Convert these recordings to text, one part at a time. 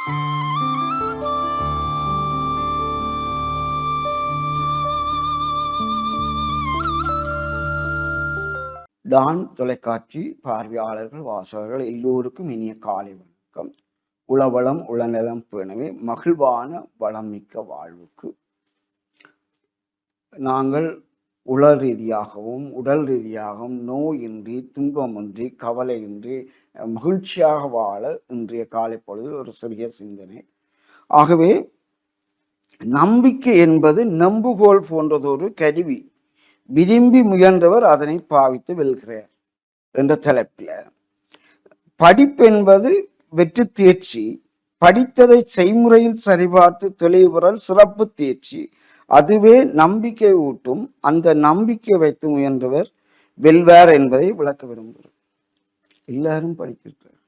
Don தொலைக்காட்சி பார்வையாளர்கள், வாசகர்கள் எல்லோருக்கும் இனிய காலை வணக்கம். உளவளம் உளநலம் பேணவே மகிழ்வான வளமிக்க வாழ்வுக்கு நாங்கள் உள ரீதியாகவும் உடல் ரீதியாகவும் நோயின்றி துன்பமின்றி கவலையின்றி மகிழ்ச்சியாக வாழ இன்றைய காலை பொழுது ஒரு சிறிய சிந்தனை. ஆகவே நம்பிக்கை என்பது நம்புகோல் போன்றதொரு கருவி. விரும்பி முயன்றவர் அதனை பாவித்து வெல்கிறார் என்ற தலைப்பில் படிப்பு என்பது வெற்றி தேர்ச்சி, படித்ததை செய்முறையில் சரிபார்த்து தெளிவுறல் சிறப்பு தேர்ச்சி, அதுவே நம்பிக்கை ஊட்டும். அந்த நம்பிக்கை வைத்து முயன்றவர் வெல்வார் என்பதை விளக்க விரும்புகிறோம். எல்லாரும் படித்திருக்கிறார்.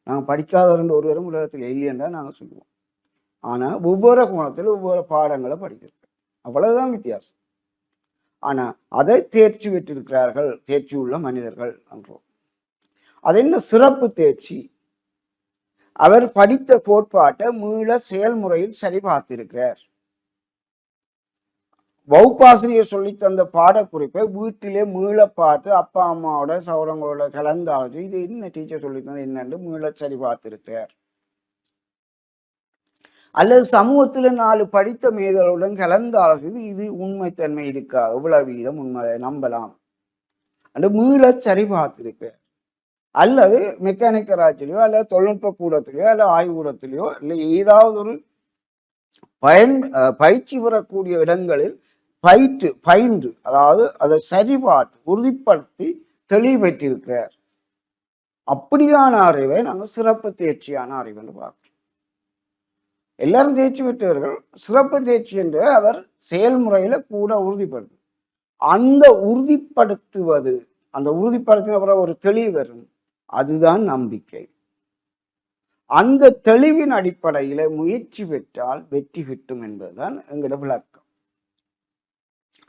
நாங்கள் படிக்காதவர் ஒருவரும் உலகத்தில் இல்லையென்றா நாங்கள் சொல்லுவோம். ஆனால் ஒவ்வொரு கோணத்தில் ஒவ்வொரு பாடங்களை படித்திருக்கிறோம். அவ்வளவுதான் வித்தியாசம். ஆனால் அதை தேர்ச்சி பெற்றிருக்கிறார்கள், தேர்ச்சி உள்ள மனிதர்கள் என்றோம். அது என்ன சிறப்பு தேர்ச்சி? அவர் படித்த கோட்பாட்டை மீள செயல்முறையில் சரி பார்த்திருக்கிறார். வகுப்பாசிரியர் சொல்லி தந்த பாடக்குறிப்பை வீட்டிலே மீள பார்த்து அப்பா அம்மாவோட சௌரங்களோட கலந்தாச்சு இது என்ன டீச்சர் சொல்லி தந்தது என்னன்னு மீள சரி பார்த்திருக்கிறார். அல்லது சமூகத்தில் 4 படித்த மேதலுடன் கலந்து ஆலோசித்து இது உண்மைத்தன்மை இருக்கா, எவ்வளவு வீதம் உண்மை நம்பலாம் என்று மீள சரி பார்த்திருக்கிறார். அல்லது மெக்கானிக் கராச்சிலையோ அல்லது தொழில்நுட்ப கூடத்திலேயோ அல்லது ஆய்வுக்கூடத்திலேயோ இல்லை ஏதாவது ஒரு பயிற்சி பெறக்கூடிய இடங்களில் பயின்று அதாவது அதை சரிபார்த்து உறுதிப்படுத்தி தெளிவு பெற்றிருக்கிறார். அப்படியான அறிவை நாங்கள் சிறப்பு தேர்ச்சியான அறிவு என்று பார்க்கிறோம். எல்லாரும் தேர்ச்சி பெற்றவர்கள். சிறப்பு தேர்ச்சி என்று அவர் செயல்முறையில கூட உறுதிப்படுத்து. அந்த உறுதிப்படுத்துவது, அந்த உறுதிப்படுத்தின பிறகு ஒரு தெளிவு வரும், அதுதான் நம்பிக்கை. அந்த தெளிவின் அடிப்படையில முயற்சி பெற்றால் வெற்றி கிட்டும் என்பதுதான் எங்களோட விளக்கம்.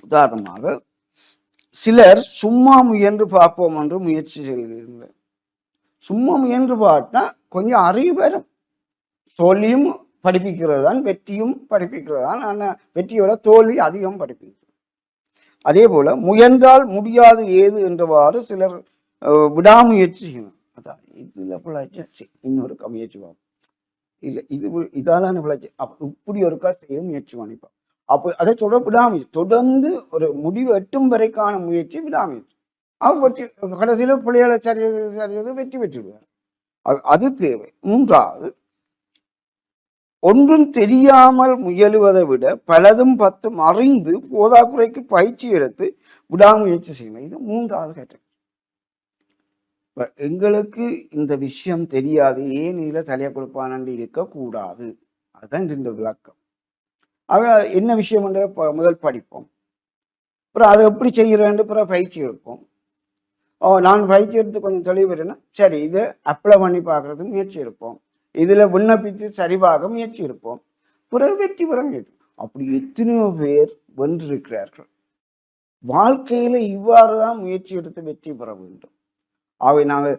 உதாரணமாக சிலர் சும்மா முயன்று பார்ப்போம் என்று முயற்சி செய்கின்றனர். சும்மா முயன்று பார்த்தா கொஞ்சம் அறிவு வரும். தோல்வியும் படிப்பிக்கிறது தான், வெற்றியும் படிப்பிக்கிறது தான். ஆனால் வெற்றியோட தோல்வி அதிகம் படிப்பிக்கிறது. அதே போல முயன்றால் முடியாது ஏது என்றவாறு சிலர் விடாமுயற்சி செய்யணும். அதான் இதுல பிழைச்சி இன்னொரு முயற்சி பார்ப்போம், இல்லை இதான பிழைச்சி இப்படி ஒருக்கா செய்ய முயற்சி பண்ணிப்போம். அப்போ அதை சொல்ற விடாமுயற்சி, தொடர்ந்து ஒரு முடிவு எட்டும் வரைக்கான முயற்சி விடாமுயற்சி. வெற்றி கடைசியில பிள்ளைகளை சரியது வெற்றி பெற்றுடுவார். அது தேவை. மூன்றாவது, ஒன்றும் தெரியாமல் முயலுவதை விட பலதும் பத்தும் அறிந்து போதாக்குறைக்கு பயிற்சி எடுத்து விடாமுயற்சி செய்யணும். இது மூன்றாவது கேட்டகரி. எங்களுக்கு இந்த விஷயம் தெரியாது, ஏன் இதுல தலையை கொடுப்பானு இருக்கக்கூடாது. அதுதான் இந்த விளக்கம். என்ன விஷயம் என்ற முதல் படிப்போம், அப்புறம் அதை எப்படி செய்யறேன்னு அப்புறம் பயிற்சி எடுப்போம். நான் பயிற்சி எடுத்து கொஞ்சம் தெளிவு பெறேன்னா சரி இதை அப்ளை பண்ணி பார்க்கறது முயற்சி எடுப்போம். இதுல விண்ணப்பித்து சரிபாக முயற்சி எடுப்போம். பிறகு வெற்றி பெற முயற்சி. அப்படி எத்தனையோ பேர் வென்றிருக்கிறார்கள். வாழ்க்கையில இவ்வாறுதான் முயற்சி எடுத்து வெற்றி பெற வேண்டும். அவை நாங்கள்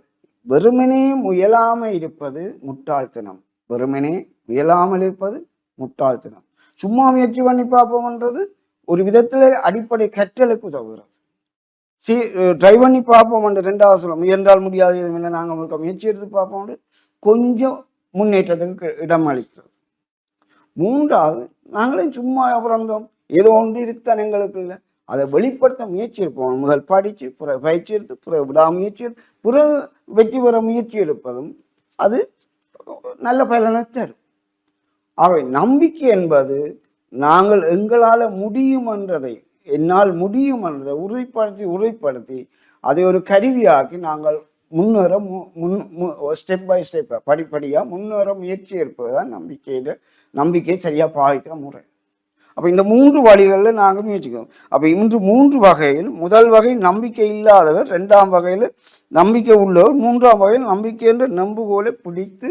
வெறுமனே முயலாமல் இருப்பது முட்டாள்தனம். வெறுமனே முயலாமல் இருப்பது முட்டாள்தனம். சும்மா முயற்சி பண்ணி பார்ப்போம்ன்றது ஒரு விதத்துல அடிப்படை கற்றலுக்கு உதவுகிறது. ட்ரை பண்ணி பார்ப்போம் என்ற 2வது சொல்ல முயன்றால் முடியாது இல்லை, நாங்கள் முயற்சி எடுத்து பார்ப்போம், கொஞ்சம் முன்னேற்றத்துக்கு இடம் அளிக்கிறது. 3வது, நாங்களும் சும்மா பிறந்தோம், ஏதோ ஒன்று இருக்குத்தான் எங்களுக்கு இல்லை, அதை வெளிப்படுத்த முயற்சி எடுப்போம். முதல் படித்து பிறகு பயிற்சி எடுத்து பிறகு விடாமுயற்சி எடுத்து பிறகு வெற்றி பெற முயற்சி எடுப்பதும் அது நல்ல பலனை தரும். அவை நம்பிக்கை என்பது நாங்கள் எங்களால் முடியும் என்றதை, என்னால் முடியும் என்றதை உறுதிப்படுத்தி அதை ஒரு கருவியாக்கி நாங்கள் முன்னேற ஸ்டெப் பை ஸ்டெப் படிப்படியாக முன்னேற முயற்சி எடுப்பதுதான் நம்பிக்கையை சரியாக பாவிக்கிற முறை. அப்போ இந்த 3 வழிகளில் நாங்கள் முயற்சிக்கிறோம். அப்போ இன்று 3 வகையில், முதல் வகை நம்பிக்கை இல்லாதவர், 2ஆம் வகையில் நம்பிக்கை உள்ளவர், 3ஆம் வகையில் நம்பிக்கை என்ற நம்புகோலை பிடித்து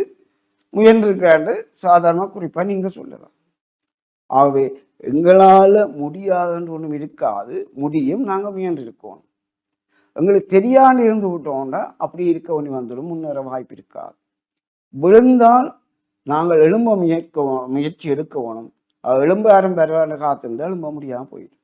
முயன்றிருக்காண்டு சாதாரண குறிப்பாக நீங்கள் சொல்லலாம். ஆகவே எங்களால் முடியாதுன்ற ஒன்றும் இருக்காது, முடியும். நாங்கள் முயன்றிருக்கோம். எங்களுக்கு தெரியாண்டு இருந்து விட்டோம்னா அப்படி இருக்க ஒன்று வந்துடும், முன்னேற வாய்ப்பு இருக்காது. விழுந்தால் நாங்கள் எழும்ப முயற்சி எடுக்க வேணும். எழும்ப யாரும் பரவாயில்ல காத்திருந்தால் எழும்ப முடியாமல் போயிடும்.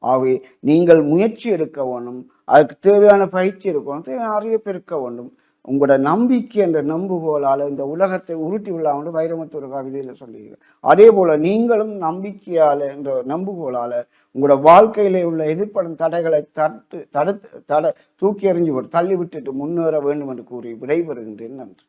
ஆகவே நீங்கள் முயற்சி எடுக்க வேணும். அதுக்கு தேவையான பயிற்சி இருக்கணும், தேவையான அறிவை பெருக்க வேண்டும். உங்களோட நம்பிக்கை என்ற நம்புகோளால் இந்த உலகத்தை உருட்டி விழாமல் வைரமுத்து ஒரு கவிதையில் சொல்லுவீங்க. அதே போல நீங்களும் நம்பிக்கையால என்ற நம்புகோளால உங்களோட வாழ்க்கையில உள்ள எதிர்ப்படும் தடைகளை தூக்கி எறிஞ்சு தள்ளி விட்டுட்டு முன்னேற வேண்டும் என்று கூறி விடைபெறுகின்றேன். நன்றி.